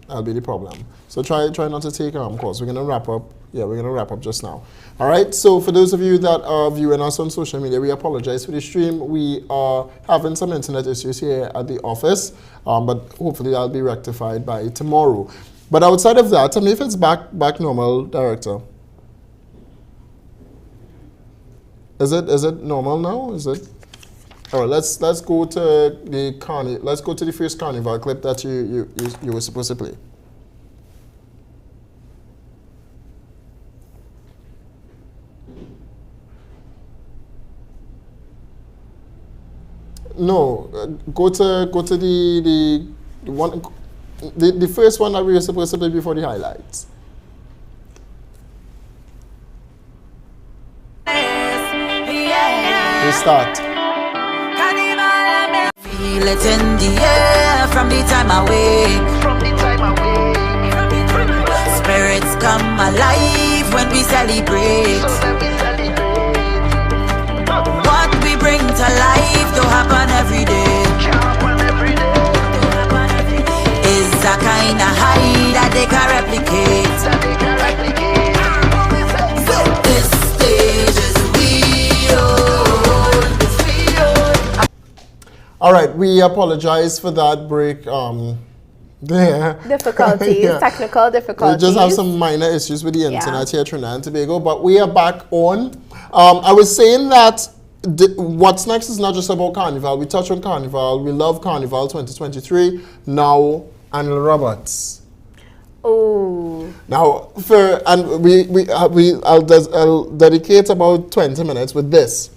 That'll be the problem. So try not to take calls. We're gonna wrap up. Yeah, we're gonna wrap up just now. All right. So for those of you that are viewing us on social media, we apologize for the stream. We are having some internet issues here at the office, but hopefully that'll be rectified by tomorrow. But outside of that, tell me if it's back normal, Director. Is it normal now? Is it? All right. Let's go to the Let's go to the first carnival clip that you were supposed to play. No, go to the one, the first one that we were supposed to play before the highlights. We start. Feel it in the air from the time I wake. Spirits come alive when we celebrate. What we bring to life don't happen every day. Is a kind of high that they can replicate. So this stage is real. All right, we apologize for that break. There. Difficulties, yeah. Technical difficulties. We just have some minor issues with the internet here at Trinidad and Tobago, but we are back on. I was saying that what's next is not just about Carnival. We touch on Carnival. We love Carnival 2023. Now, Anil Roberts. Oh. Now, I'll dedicate about 20 minutes with this.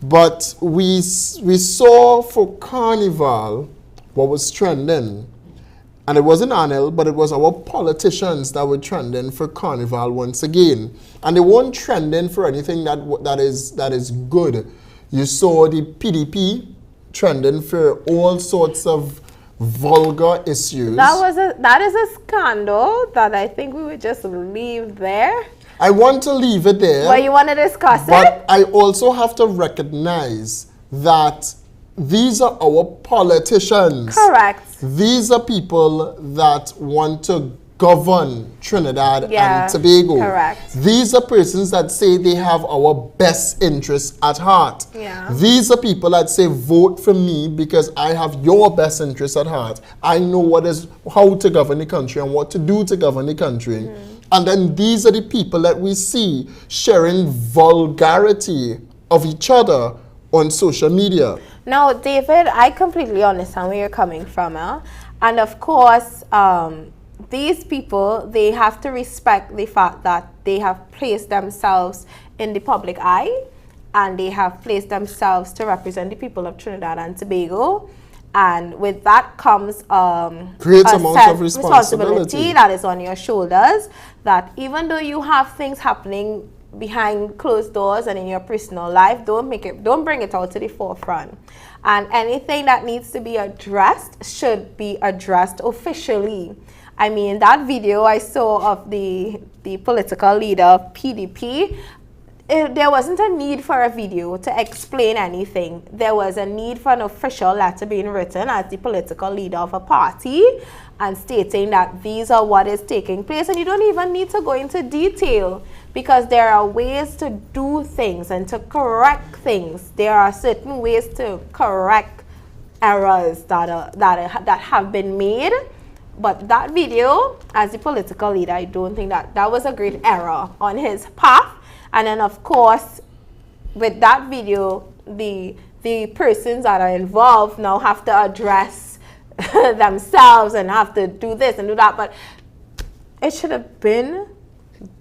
But we saw for Carnival what was trending. And it wasn't Anil, but it was our politicians that were trending for Carnival once again. And they weren't trending for anything that is good. You saw the PDP trending for all sorts of vulgar issues. That is a scandal that I think we would just leave there. I want to leave it there. But you want to discuss it? But I also have to recognize that these are our politicians. Correct. These are people that want to govern Trinidad and Tobago. Correct. These are persons that say they have our best interests at heart. Yeah. These are people that say, vote for me because I have your best interests at heart. I know how to govern the country and what to do to govern the country. And then these are the people that we see sharing vulgarity of each other on social media. Now, David, I completely understand where you're coming from. And of course, these people, they have to respect the fact that they have placed themselves in the public eye and they have placed themselves to represent the people of Trinidad and Tobago. And with that comes creates a amount of responsibility that is on your shoulders, that even though you have things happening behind closed doors and in your personal life, don't bring it out to the forefront. And anything that needs to be addressed should be addressed officially. I mean, that video I saw of the political leader of PDP, there wasn't a need for a video to explain anything. There was a need for an official letter being written as the political leader of a party and stating that these are what is taking place. And you don't even need to go into detail because there are ways to do things and to correct things. There are certain ways to correct errors that have been made. But that video, as the political leader, I don't think that was a great error on his path. And then, of course, with that video, the persons that are involved now have to address themselves and have to do this and do that. But it should have been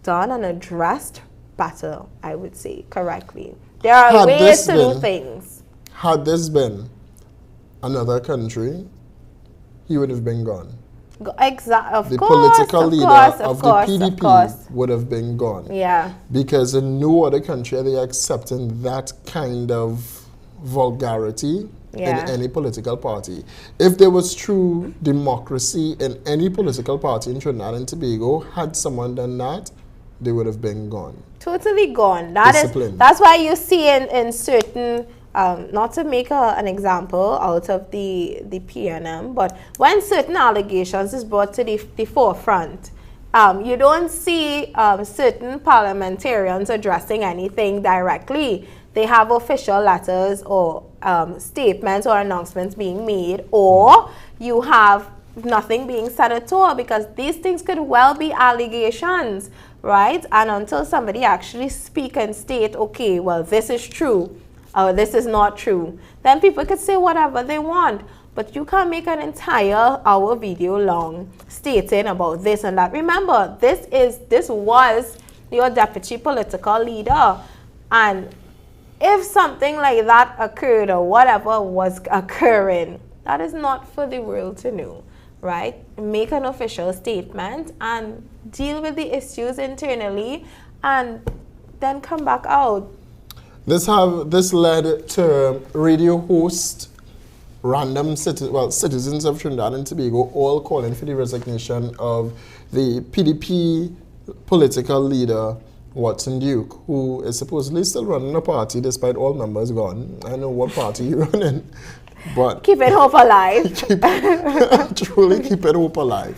done and addressed better, I would say, correctly. There are ways to do things. Had this been another country, he would have been gone. Exactly. The political leader of the PDP would have been gone. Yeah. Because in no other country are they accepting that kind of vulgarity in any political party. If there was true democracy in any political party in Trinidad and Tobago, had someone done that, they would have been gone. Totally gone. That's why you see in certain not to make an example out of the PNM, but when certain allegations is brought to the forefront, you don't see certain parliamentarians addressing anything directly. They have official letters or statements or announcements being made, or you have nothing being said at all, because these things could well be allegations, right? And until somebody actually speak and state, okay, well, this is true, or this is not true, then people could say whatever they want. But you can't make an entire hour video long stating about this and that. Remember, this was your deputy political leader. And if something like that occurred or whatever was occurring, that is not for the world to know, right? Make an official statement and deal with the issues internally and then come back out. This led to radio host, citizens of Trinidad and Tobago all calling for the resignation of the PDP political leader, Watson Duke, who is supposedly still running a party despite all numbers gone. I know what party he's running, but keeping hope alive. Truly keeping hope alive.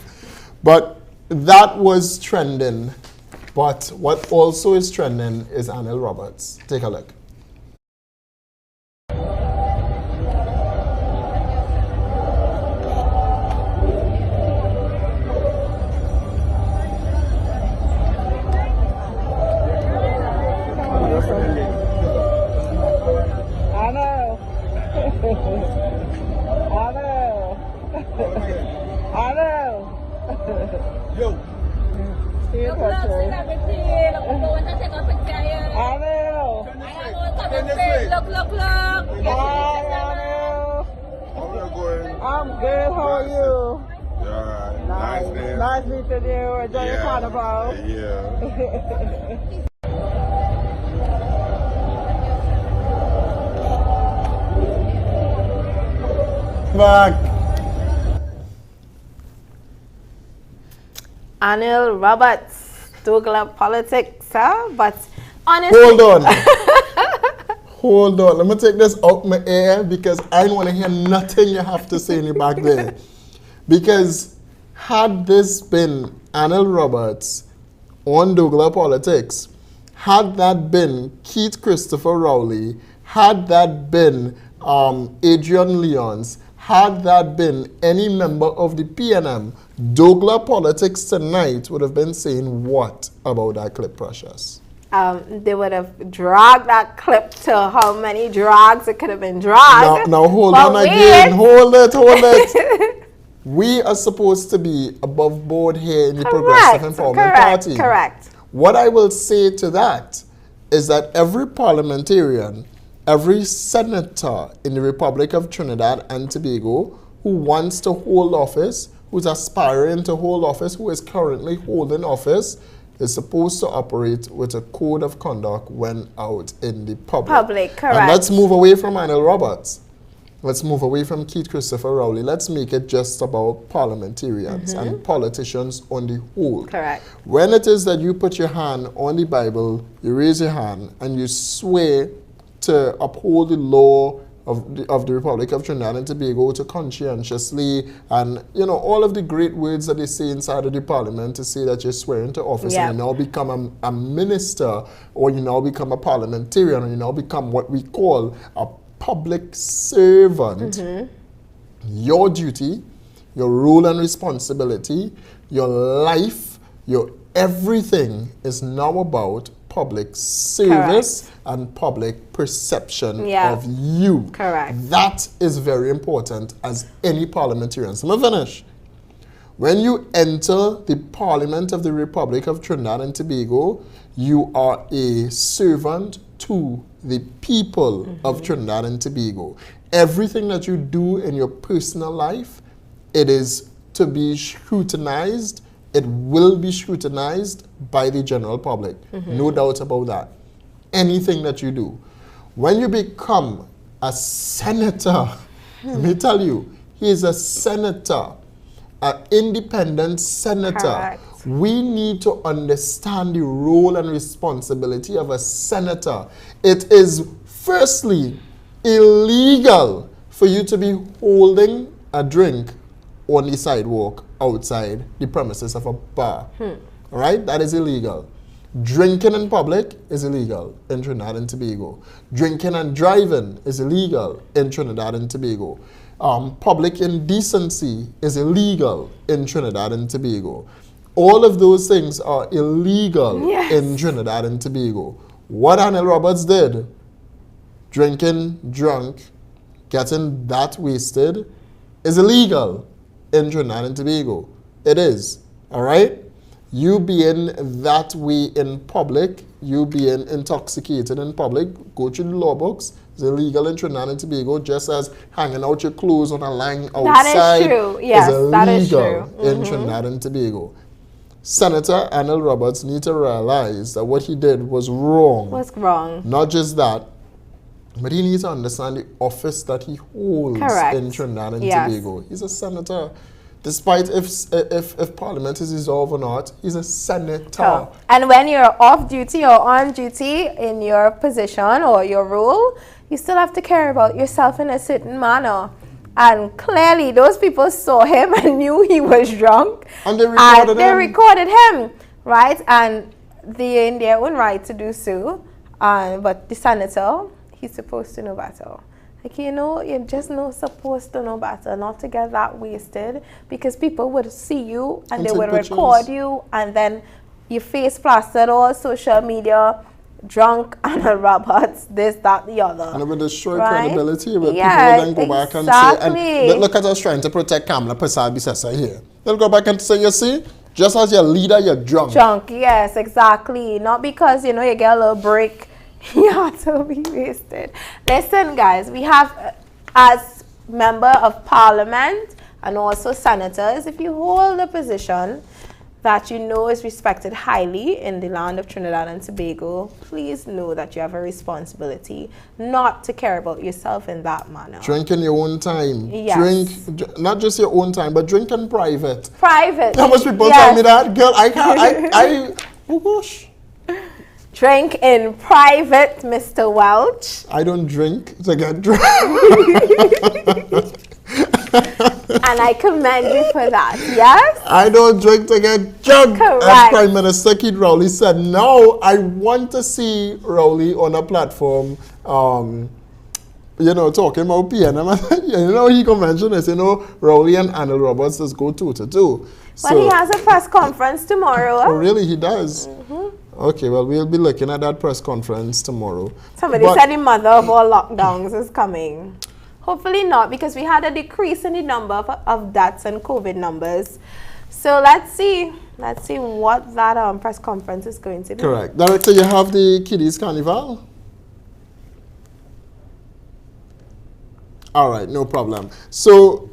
But that was trending. But what also is trending is Anil Roberts. Take a look. I'm good, how are you? Yeah, nice meeting you. Enjoy your carnival. Yeah. Back. Anil Roberts, Douglas politics, huh? But honestly, hold on. Hold on. Let me take this out my ear because I don't want to hear nothing you have to say in the back there. Because had this been Anil Roberts on Douglas politics, had that been Keith Christopher Rowley, had that been Adrian Leons, had that been any member of the PNM, Douglas politics tonight would have been saying what about that clip, Precious? They would have dragged that clip to how many drags it could have been dragged. Now hold on again. Hold it. We are supposed to be above board here in the Progressive Empowerment Party. Correct. What I will say to that is that every parliamentarian, every senator in the Republic of Trinidad and Tobago who wants to hold office, who's aspiring to hold office, who is currently holding office, is supposed to operate with a code of conduct when out in the public. Correct. And let's move away from Anil Roberts. Let's move away from Keith Christopher Rowley. Let's make it just about parliamentarians and politicians on the whole. Correct. When it is that you put your hand on the Bible, you raise your hand and you swear to uphold the law of the Republic of Trinidad and Tobago, to conscientiously, and all of the great words that they say inside of the parliament to say that you're swearing to office and you now become a minister, or you now become a parliamentarian, or you now become what we call a public servant. Your duty, your role and responsibility, your life, your everything is now about public service and public perception of you. Correct. That is very important as any parliamentarian. So let me finish. When you enter the Parliament of the Republic of Trinidad and Tobago, you are a servant to the people of Trinidad and Tobago. Everything that you do in your personal life, it is to be scrutinized. It will be scrutinized by the general public. No doubt about that. Anything that you do. When you become a senator, let me tell you, he is a senator, an independent senator. Correct. We need to understand the role and responsibility of a senator. It is, firstly, illegal for you to be holding a drink on the sidewalk outside the premises of a bar. All right? That is illegal. Drinking in public is illegal in Trinidad and Tobago. Drinking and driving is illegal in Trinidad and Tobago. Public indecency is illegal in Trinidad and Tobago. All of those things are illegal in Trinidad and Tobago. What Anil Roberts did, drinking, drunk, getting that wasted, is illegal in Trinidad and Tobago. It is. All right? You being that way in public, you being intoxicated in public, go through the law books. It's illegal in Trinidad and Tobago, just as hanging out your clothes on a line outside. That is true. Yes, that is true. In Trinidad and Tobago. Senator Anil Roberts need to realize that what he did was wrong. Was wrong. Not just that, but he needs to understand the office that he holds in Trinidad and Tobago. He's a senator. Despite if Parliament is dissolved or not, he's a senator. And when you're off duty or on duty in your position or your role, you still have to care about yourself in a certain manner. And clearly, those people saw him and knew he was drunk. And they recorded him, right? And they're in their own right to do so. But the senator, he's supposed to know better. Like, you know, you're just supposed to know better, not to get that wasted, because people would see you and they would record you, and then your face plastered all social media, drunk, Anil Roberts, this, that, the other. And it would destroy credibility, but people would then go back and say, and look at us trying to protect Kamala Persad-Bissessar here. They'll go back and say, you see, just as your leader, you're drunk. Drunk, yes, exactly. Not because, you know, you get a little break. You have to be wasted. Listen, guys, we have, as member of parliament and also senators, if you hold a position that you know is respected highly in the land of Trinidad and Tobago, please know that you have a responsibility not to care about yourself in that manner. Drink in your own time. Yes. Drink, not just your own time, but drink in private. Private. How much people tell me that? Girl, oh gosh. Drink in private, Mr. Welch. I don't drink to get drunk. And I commend you for that, yes? I don't drink to get drunk. Correct. As Prime Minister Keith Rowley said, no, I want to see Rowley on a platform, you know, talking about PNM. You know, he mentioned this, you know, Rowley and Anil Roberts just go two to two. But he has a press conference tomorrow. Oh, really? He does? Okay, well, we'll be looking at that press conference tomorrow. Somebody said the mother of all lockdowns is coming. Hopefully not, because we had a decrease in the number of deaths and COVID numbers. So let's see what that press conference is going to be. Correct. Director, you have the Kiddies Carnival? All right, no problem. So,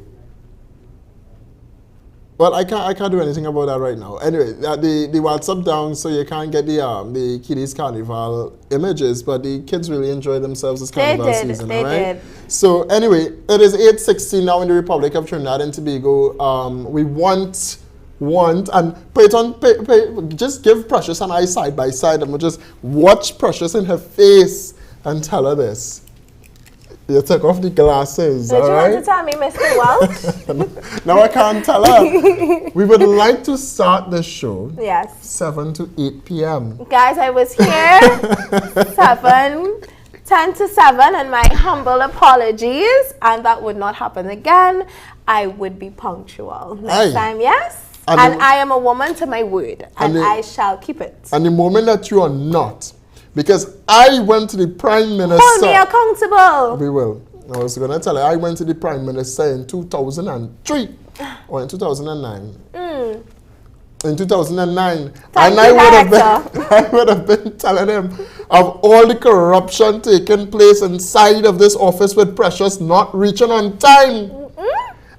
well, I can't do anything about that right now. Anyway, the WhatsApp down, so you can't get the Kiddies Carnival images, but the kids really enjoy themselves this carnival season, they right? did. So anyway, it is 8:16 now in the Republic of Trinidad and Tobago. We want and just give Precious and I side by side, and we'll just watch Precious in her face and tell her this. You took off the glasses, Did all you right? want to tell me, Mr. Welch? No, I can't tell her. We would like to start the show. Yes. 7 to 8 p.m. Guys, I was here 10 to 7, and my humble apologies, and that would not happen again. I would be punctual next time, yes? And I am a woman to my word, and I shall keep it. And the moment that you are not, because I went to the Prime Minister. Hold me accountable. We will. I was going to tell you, I went to the Prime Minister in 2003 or in 2009. In 2009. And I would have been telling him of all the corruption taking place inside of this office with Precious not reaching on time.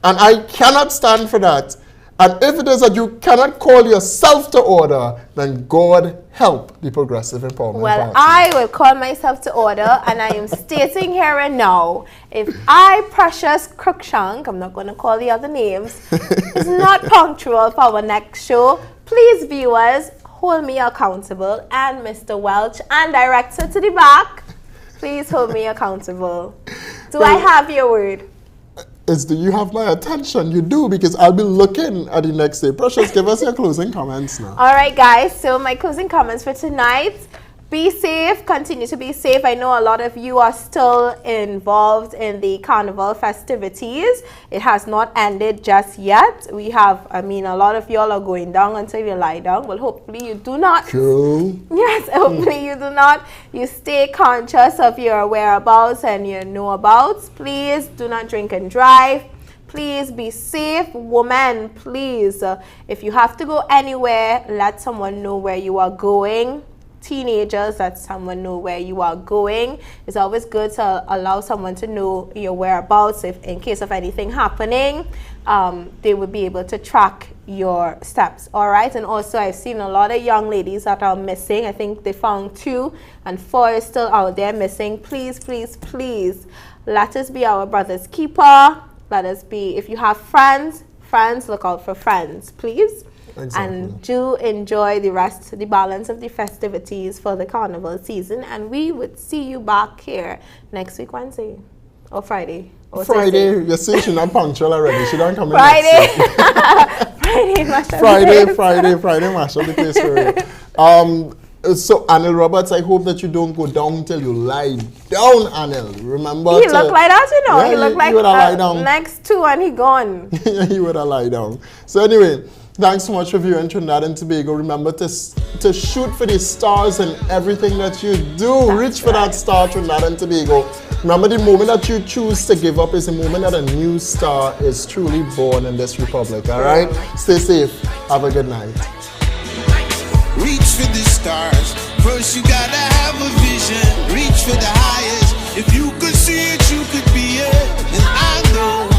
And I cannot stand for that. And if it is that you cannot call yourself to order, then God help the Progressive Empowerment Party. Party. I will call myself to order, and I am stating here and now, if I, Precious CRUICKSHANK, I'm not going to call the other names, is not punctual for our next show, please, viewers, hold me accountable, and Mr. Welch and director to the back, Please hold me accountable. Do I have your word? Do you have my attention? You do, because I'll be looking at the next day. Precious, give us your closing comments now. All right, guys. So my closing comments for tonight. Be safe. Continue to be safe. I know a lot of you are still involved in the carnival festivities. It has not ended just yet. We have, a lot of y'all are going down until you lie down. Well, hopefully you do not. Cool. Yes, hopefully you do not. You stay conscious of your whereabouts and your know-abouts. Please do not drink and drive. Please be safe. Woman, please. If you have to go anywhere, let someone know where you are going. Teenagers, let someone know where you are going. It's always good to allow someone to know your whereabouts. If in case of anything happening, they will be able to track your steps. All right. And also, I've seen a lot of young ladies that are missing. I think they found 2 and 4 is still out there missing. Please, please, please, let us be our brother's keeper. Let us be. If you have friends, look out for friends, please. Exactly. And do enjoy the balance of the festivities for the carnival season. And we would see you back here next week, Wednesday or Friday. Or Friday. You see, she's not punctual already. She don't come in Friday. next week. Friday, mash up the place for it. So, Anil Roberts, I hope that you don't go down till you lie down, Anil. Remember, he looked like that, you know. Yeah, he looked like lie down. Next 2 and he gone. He would have lie down. So anyway, thanks so much for viewing Trinidad and Tobago. Remember to shoot for the stars in everything that you do. Reach for that star, Trinidad and Tobago. Remember, the moment that you choose to give up is the moment that a new star is truly born in this republic. All right? Stay safe. Have a good night. Reach for the stars. First, you gotta have a vision. Reach for the highest. If you could see it, you could be it. And I know.